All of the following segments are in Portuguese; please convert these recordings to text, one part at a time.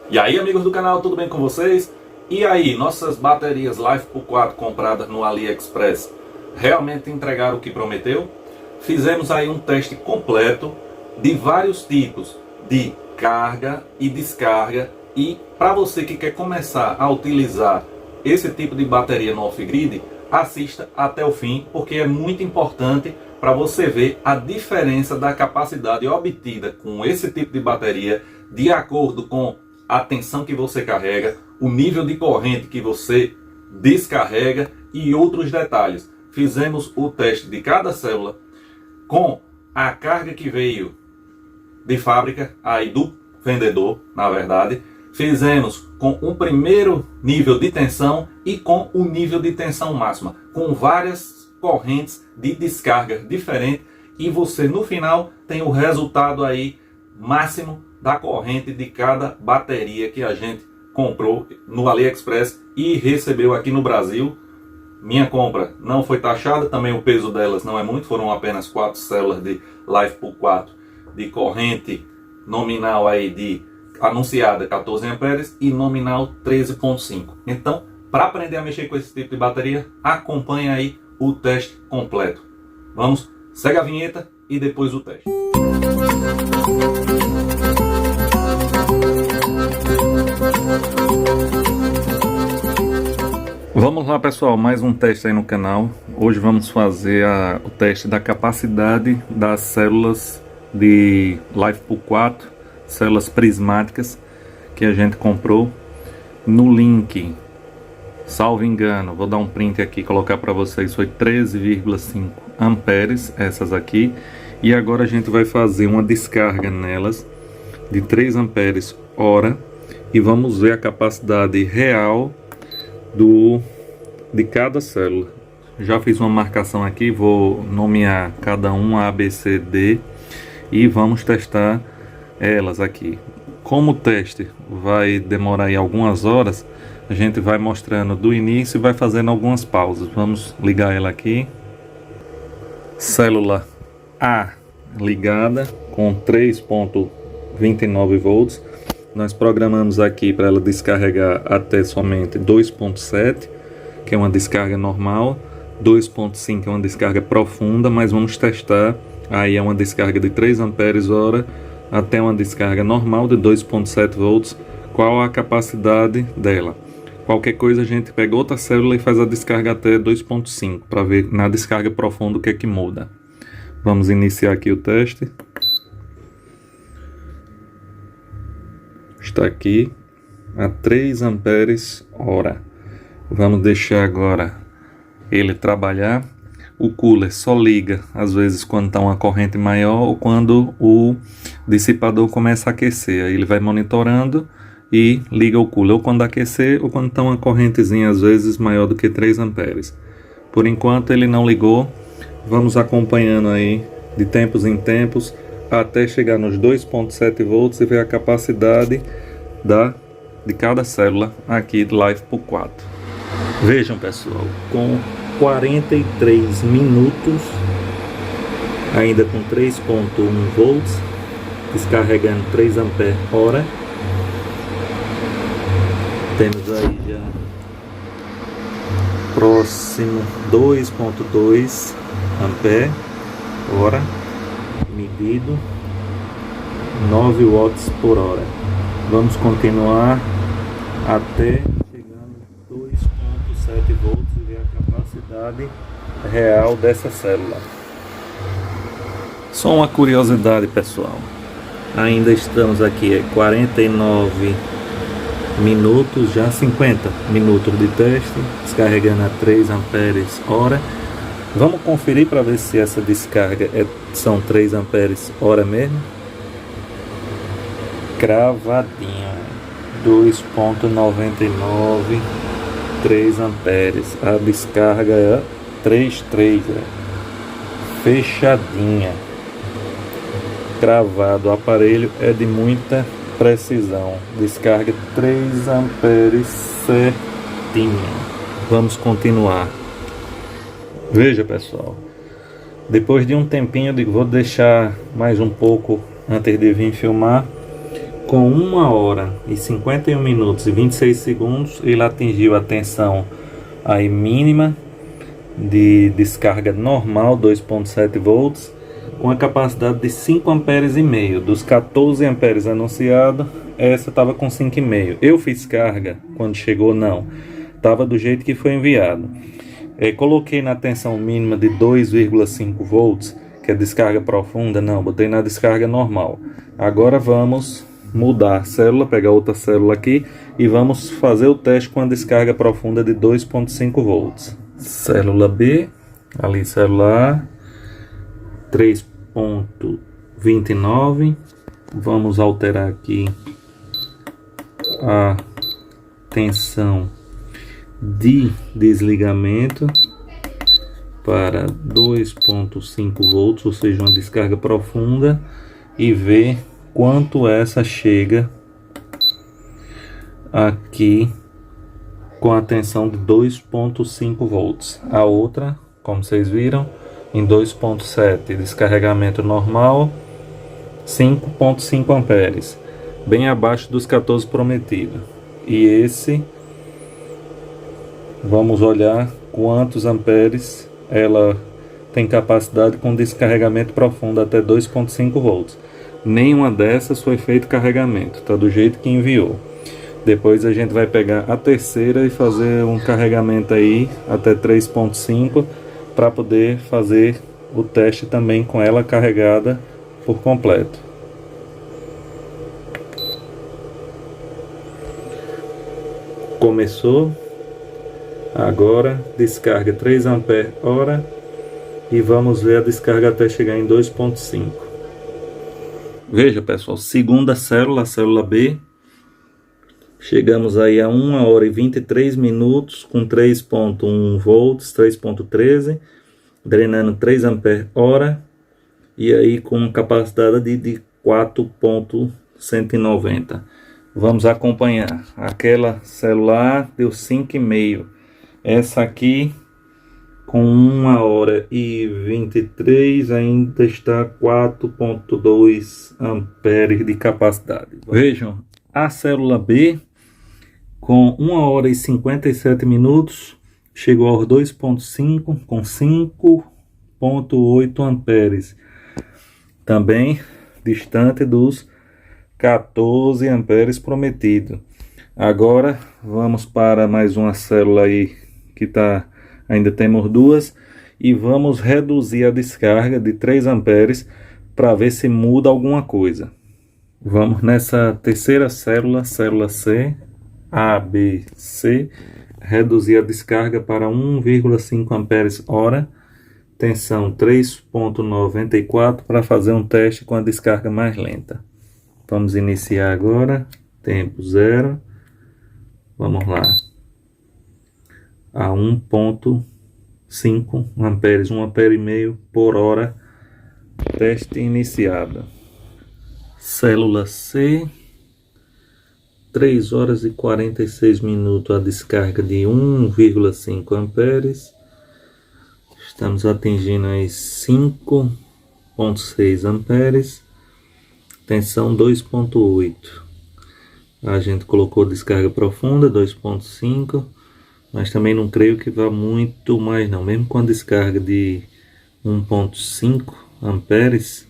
E aí, amigos do canal, tudo bem com vocês? E aí, nossas baterias LiFePool 4 compradas no AliExpress realmente entregaram o que prometeu? Fizemos aí um teste completo de vários tipos de carga e descarga, e para você que quer começar a utilizar esse tipo de bateria no off-grid, assista até o fim, porque é muito importante para você ver a diferença da capacidade obtida com esse tipo de bateria de acordo com a tensão que você carrega, o nível de corrente que você descarrega e outros detalhes. Fizemos o teste de cada célula com a carga que veio de fábrica, aí do vendedor, na verdade. Fizemos com o primeiro nível de tensão e com o nível de tensão máxima, com várias correntes de descarga diferentes, e você no final tem o resultado aí máximo da corrente de cada bateria que a gente comprou no AliExpress e recebeu aqui no Brasil. Minha compra não foi taxada, também o peso delas não é muito, foram apenas 4 células de LiFePool 4 de corrente nominal aí de anunciada 14 amperes e nominal 13.5. Então, para aprender a mexer com esse tipo de bateria, acompanhe aí o teste completo. Vamos, segue a vinheta e depois o teste. Vamos lá, pessoal, mais um teste aí no canal. Hoje vamos fazer o teste da capacidade das células de LiFePool 4, células prismáticas que a gente comprou no link. Salvo engano, vou dar um print aqui e colocar para vocês, foi 13,5 amperes essas aqui. E agora a gente vai fazer uma descarga nelas de 3 amperes hora e vamos ver a capacidade real de cada célula. Já fiz uma marcação aqui, vou nomear cada um A, B, C, D e vamos testar elas aqui. Como o teste vai demorar aí algumas horas, a gente vai mostrando do início e vai fazendo algumas pausas. Vamos ligar ela aqui. Célula A ligada com 3.29 volts. Nós programamos aqui para ela descarregar até somente 2.7, que é uma descarga normal, 2.5 é uma descarga profunda, mas vamos testar, aí é uma descarga de 3 amperes hora até uma descarga normal de 2.7 volts, qual a capacidade dela. Qualquer coisa a gente pega outra célula e faz a descarga até 2.5, para ver na descarga profunda o que é que muda. Vamos iniciar aqui o teste. Está aqui a 3 amperes hora. Vamos deixar agora ele trabalhar. O cooler só liga às vezes quando está uma corrente maior ou quando o dissipador começa a aquecer. Aí ele vai monitorando e liga o cooler ou quando aquecer ou quando está uma correntezinha às vezes maior do que 3 amperes. Por enquanto ele não ligou. Vamos acompanhando aí de tempos em tempos até chegar nos 2.7 volts e ver a capacidade de cada célula aqui do LiFePool 4. Vejam, pessoal, com 43 minutos, ainda com 3.1 volts, descarregando 3 amperes hora. Temos aí já próximo 2.2 ampere hora, medido 9 watts por hora. Vamos continuar até chegando 2.7 volts e ver a capacidade real dessa célula. Só uma curiosidade, pessoal, ainda estamos aqui 49 minutos, já 50 minutos de teste, descarregando a 3 amperes hora. Vamos conferir para ver se essa descarga são 3 amperes hora mesmo. Cravadinho, 2.99, 3 amperes. A descarga é 3.3, fechadinha. Cravado, o aparelho é de muita precisão. Descarga 3 amperes certinho. Vamos continuar. Veja, pessoal, depois de um tempinho, vou deixar mais um pouco antes de vir filmar. Com 1 hora e 51 minutos e 26 segundos, ele atingiu a tensão aí mínima de descarga normal, 2.7 volts, com a capacidade de 5 amperes e meio. Dos 14 amperes anunciado, essa estava com 5,5. Eu fiz carga quando chegou, não, estava do jeito que foi enviado. Coloquei na tensão mínima de 2,5 volts, que é descarga profunda, não, botei na descarga normal. Agora vamos mudar a célula, pegar outra célula aqui e vamos fazer o teste com a descarga profunda de 2,5 volts. Célula B, ali célula A, 3,29. Vamos alterar aqui a tensão de desligamento para 2,5 volts, ou seja, uma descarga profunda, e ver quanto essa chega aqui com a tensão de 2,5 volts. A outra, como vocês viram, em 2,7, descarregamento normal, 5,5 amperes, bem abaixo dos 14 prometidos. E esse, vamos olhar quantos amperes ela tem capacidade com descarregamento profundo até 2,5 volts. Nenhuma dessas foi feito carregamento, tá do jeito que enviou. Depois a gente vai pegar a terceira e fazer um carregamento aí até 3,5 para poder fazer o teste também com ela carregada por completo. Começou. Agora descarga 3 ampere hora e vamos ver a descarga até chegar em 2,5. Veja, pessoal, segunda célula, a célula B. Chegamos aí a 1 hora e 23 minutos com 3,1 volts, 3,13, drenando 3 ampere hora e aí com capacidade de 4,190. Vamos acompanhar. Aquela célula deu 5,5. Essa aqui com 1 hora e 23 ainda está 4,2 amperes de capacidade. Vejam, a célula B com 1 hora e 57 minutos chegou aos 2,5 com 5,8 amperes. Também distante dos 14 amperes prometido. Agora vamos para mais uma célula aí que ainda temos duas, e vamos reduzir a descarga de 3 amperes para ver se muda alguma coisa. Vamos nessa terceira célula, célula C, A, B, C, reduzir a descarga para 1,5 amperes hora, tensão 3,94 para fazer um teste com a descarga mais lenta. Vamos iniciar agora, tempo 0, vamos lá. A 1,5 amperes, 1,5 ampere por hora, teste iniciado. Célula C, 3 horas e 46 minutos, a descarga de 1,5 amperes. Estamos atingindo aí 5,6 amperes, tensão 2,8. A gente colocou descarga profunda, 2,5. Mas também não creio que vá muito mais não. Mesmo com a descarga de 1,5 amperes,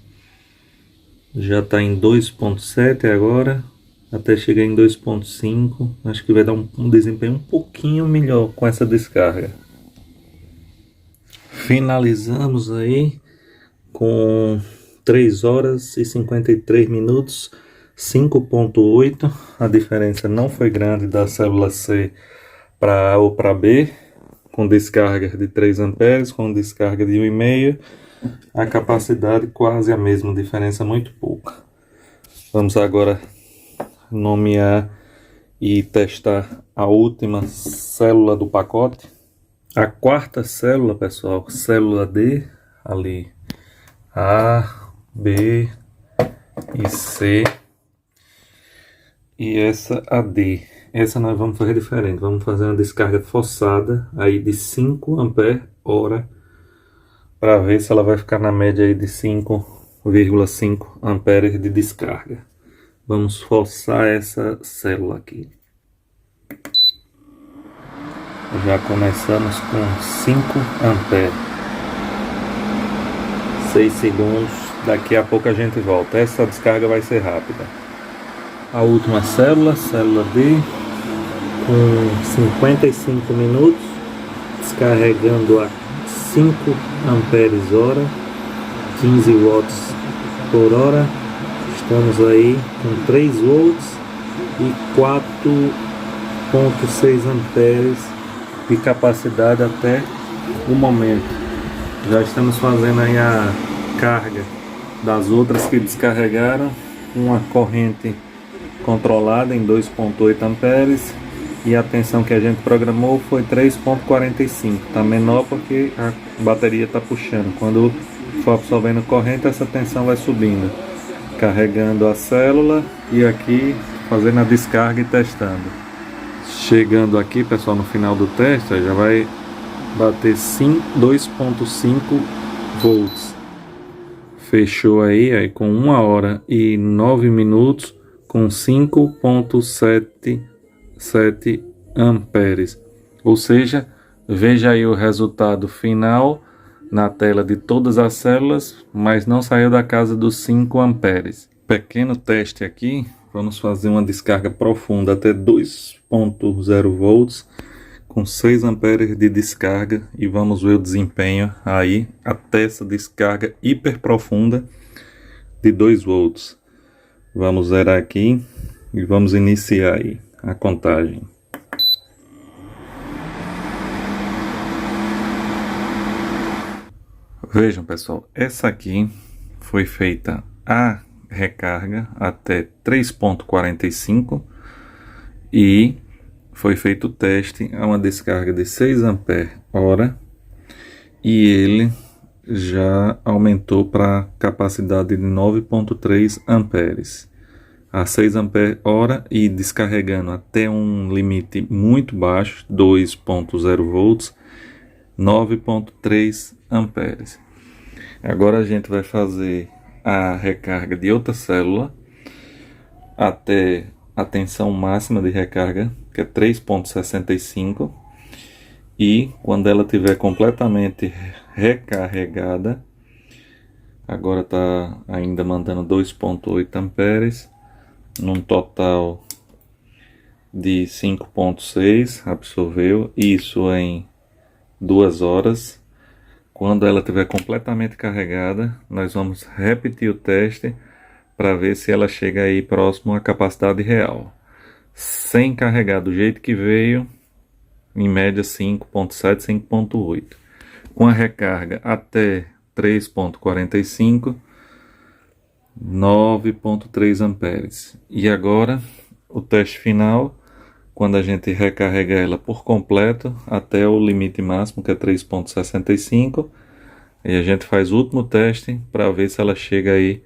já está em 2,7 agora, até chegar em 2,5. Acho que vai dar um desempenho um pouquinho melhor com essa descarga. Finalizamos aí com 3 horas e 53 minutos, 5,8. A diferença não foi grande da célula C para A ou para B, com descarga de 3 amperes, com descarga de 1,5, a capacidade quase a mesma, diferença muito pouca. Vamos agora nomear e testar a última célula do pacote. A quarta célula, pessoal, célula D, ali, A, B e C, e essa a D. Essa nós vamos fazer diferente, vamos fazer uma descarga forçada aí de 5 ampere hora para ver se ela vai ficar na média aí de 5,5 amperes de descarga. Vamos forçar essa célula aqui. Já começamos com 5 amperes. 6 segundos. Daqui a pouco a gente volta. Essa descarga vai ser rápida. A última célula, célula D, com 55 minutos, descarregando a 5 amperes hora, 15 watts por hora. Estamos aí com 3 volts e 4,6 amperes de capacidade até o momento. Já estamos fazendo aí a carga das outras que descarregaram, uma corrente controlada em 2,8 amperes e a tensão que a gente programou foi 3,45. Está menor porque a bateria está puxando. Quando for absorvendo corrente, essa tensão vai subindo. Carregando a célula e aqui fazendo a descarga e testando. Chegando aqui, pessoal, no final do teste já vai bater 2,5 volts. Fechou aí com 1 hora e 9 minutos com 5,77 amperes. Ou seja, veja aí o resultado final na tela de todas as células, mas não saiu da casa dos 5 amperes. Pequeno teste aqui, vamos fazer uma descarga profunda até 2,0 volts com 6 amperes de descarga e vamos ver o desempenho aí até essa descarga hiper profunda de 2 volts. Vamos zerar aqui e vamos iniciar aí a contagem. Vejam, pessoal, essa aqui foi feita a recarga até 3,45 e foi feito o teste a uma descarga de 6 ampere hora e ele já aumentou para capacidade de 9,3 amperes a 6 ampere hora e descarregando até um limite muito baixo, 2,0 volts, 9,3 amperes. Agora a gente vai fazer a recarga de outra célula até a tensão máxima de recarga, que é 3,65, e quando ela estiver completamente recarregada, agora está ainda mandando 2,8 amperes, num total de 5,6, absorveu isso em 2 horas. Quando ela estiver completamente carregada, nós vamos repetir o teste para ver se ela chega aí próximo à capacidade real. Sem carregar do jeito que veio, em média 5,7, 5,8. Com a recarga até 3,45, 9,3 amperes. E agora, o teste final, quando a gente recarrega ela por completo até o limite máximo, que é 3,65, e a gente faz o último teste para ver se ela chega aí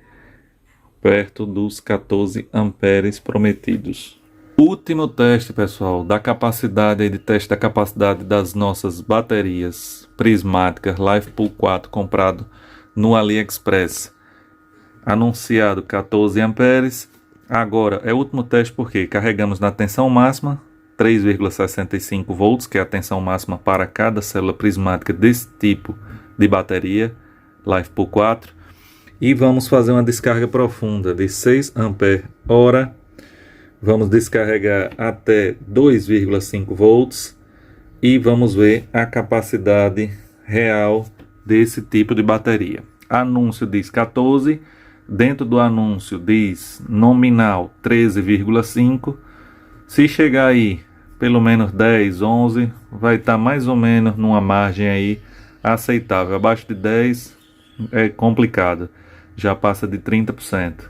perto dos 14 amperes prometidos. Último teste, pessoal, da capacidade de teste da capacidade das nossas baterias prismáticas LifePool 4 comprado no AliExpress. Anunciado 14 amperes. Agora é o último teste porque carregamos na tensão máxima 3,65 volts, que é a tensão máxima para cada célula prismática desse tipo de bateria LifePool 4, e vamos fazer uma descarga profunda de 6 ampere hora. Vamos descarregar até 2,5 volts e vamos ver a capacidade real desse tipo de bateria. Anúncio diz 14, dentro do anúncio diz nominal 13,5. Se chegar aí pelo menos 10, 11, vai estar mais ou menos numa margem aí aceitável. Abaixo de 10 é complicado, já passa de 30%.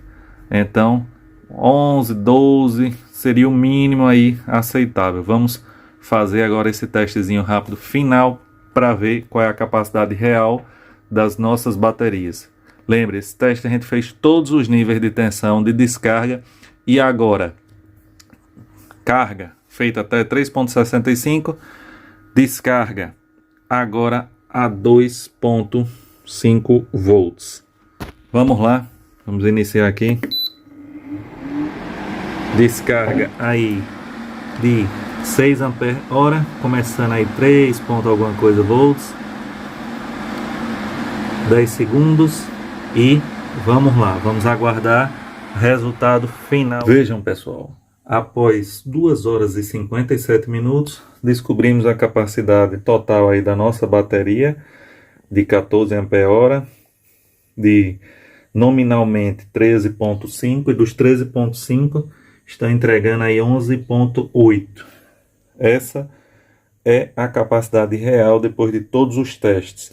Então 11, 12 seria o mínimo aí aceitável. Vamos fazer agora esse testezinho rápido final para ver qual é a capacidade real das nossas baterias. Lembre, esse teste a gente fez todos os níveis de tensão, de descarga, e agora carga feita até 3,65, descarga agora a 2,5 volts. Vamos lá, vamos iniciar aqui. Descarga aí de 6 ampere hora, começando aí 3 ponto alguma coisa volts, 10 segundos e vamos lá, vamos aguardar o resultado final. Vejam pessoal, após 2 horas e 57 minutos, descobrimos a capacidade total aí da nossa bateria de 14 ampere hora, de nominalmente 13.5 e dos 13.5 está entregando aí 11.8. Essa é a capacidade real depois de todos os testes.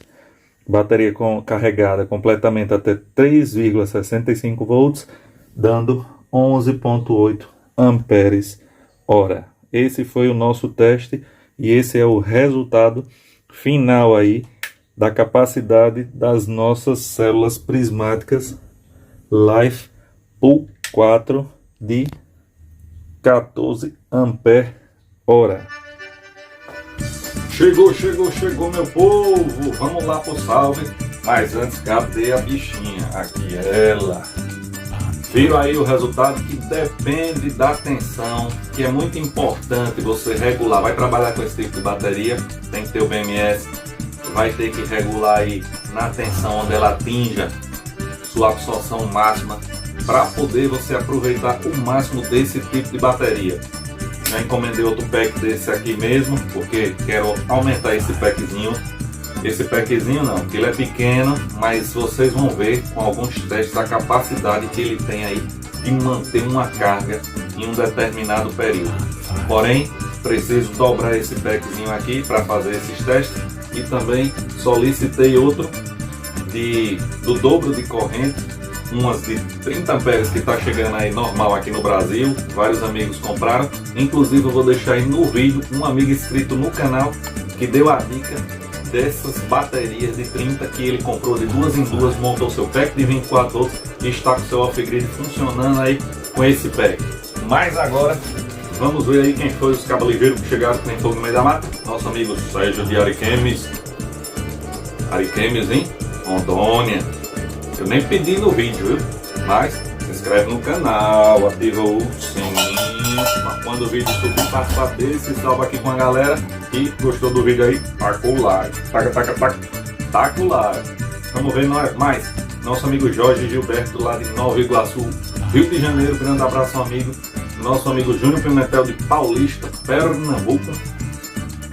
Bateria carregada completamente até 3,65 volts, dando 11.8 amperes hora. Esse foi o nosso teste e esse é o resultado final aí da capacidade das nossas células prismáticas Life Pool 4 de 14 ampere hora. Chegou meu povo, vamos lá pro salve, mas antes cadê a bichinha? Aqui ela. Viram aí o resultado que depende da tensão, que é muito importante você regular. Vai trabalhar com esse tipo de bateria, tem que ter o BMS, vai ter que regular aí na tensão onde ela atinja sua absorção máxima, para poder você aproveitar o máximo desse tipo de bateria. Já encomendei outro pack desse aqui mesmo, porque quero aumentar esse packzinho. Esse packzinho não, porque ele é pequeno, mas vocês vão ver com alguns testes a capacidade que ele tem aí de manter uma carga em um determinado período. Porém, preciso dobrar esse packzinho aqui para fazer esses testes e também solicitei outro do dobro de corrente, umas de 30 amperes que está chegando aí normal aqui no Brasil. Vários amigos compraram, inclusive eu vou deixar aí no vídeo um amigo inscrito no canal que deu a dica dessas baterias de 30 que ele comprou de 2 em 2, montou seu pack de 24 volts e está com seu off-grid funcionando aí com esse pack. Mas agora vamos ver aí quem foi os cabaligeiros que chegaram com fogo no meio da mata. Nosso amigo Sérgio de Ariquemes, em Rondônia. Eu nem pedi no vídeo, viu? Mas se inscreve no canal, ativa o sininho para quando o vídeo subir, participar dele, se salva aqui com a galera. E gostou do vídeo aí? Taca o like. Taca o like. Vamos ver mais. Nosso amigo Jorge Gilberto, lá de Nova Iguaçu, Rio de Janeiro. Grande abraço, amigo. Nosso amigo Júnior Pimentel de Paulista, Pernambuco.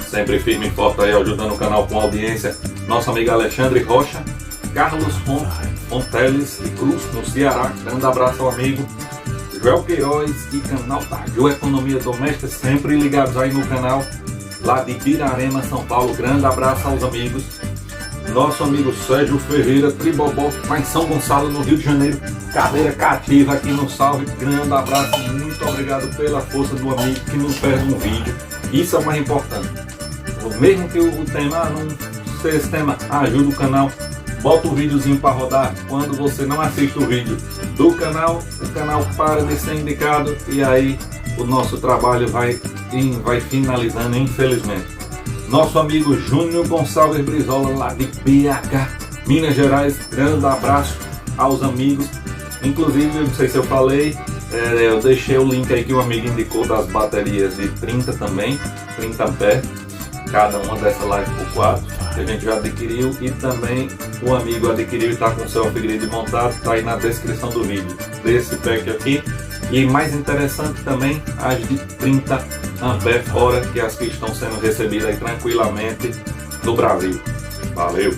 Sempre firme e forte aí, ajudando o canal com audiência. Nosso amigo Alexandre Rocha. Carlos Fonteles de Cruz, no Ceará. Grande abraço ao amigo Joel Queiroz e canal Tagio Economia Doméstica, sempre ligados aí no canal, lá de Birarema, São Paulo. Grande abraço aos amigos. Nosso amigo Sérgio Ferreira, Tribobó, lá em São Gonçalo, no Rio de Janeiro. Cadeira cativa aqui no Salve. Grande abraço, muito obrigado pela força do amigo que não perde um vídeo. Isso é o mais importante. Mesmo que o tema não seja esse tema, ajuda o canal. Bota o videozinho para rodar. Quando você não assiste o vídeo do canal, o canal para de ser indicado e aí o nosso trabalho vai finalizando, infelizmente. Nosso amigo Júnior Gonçalves Brizola, lá de BH, Minas Gerais. Grande abraço aos amigos. Inclusive, não sei se eu falei, eu deixei o link aí que o amigo indicou das baterias de 30 também, 30 amperes, cada uma dessa Life Pool 4. Que a gente já adquiriu e também o amigo adquiriu e está com o seu off-grid montado, está aí na descrição do vídeo desse pack aqui. E mais interessante também as de 30 ampere hora, que as que estão sendo recebidas aí tranquilamente no Brasil. Valeu!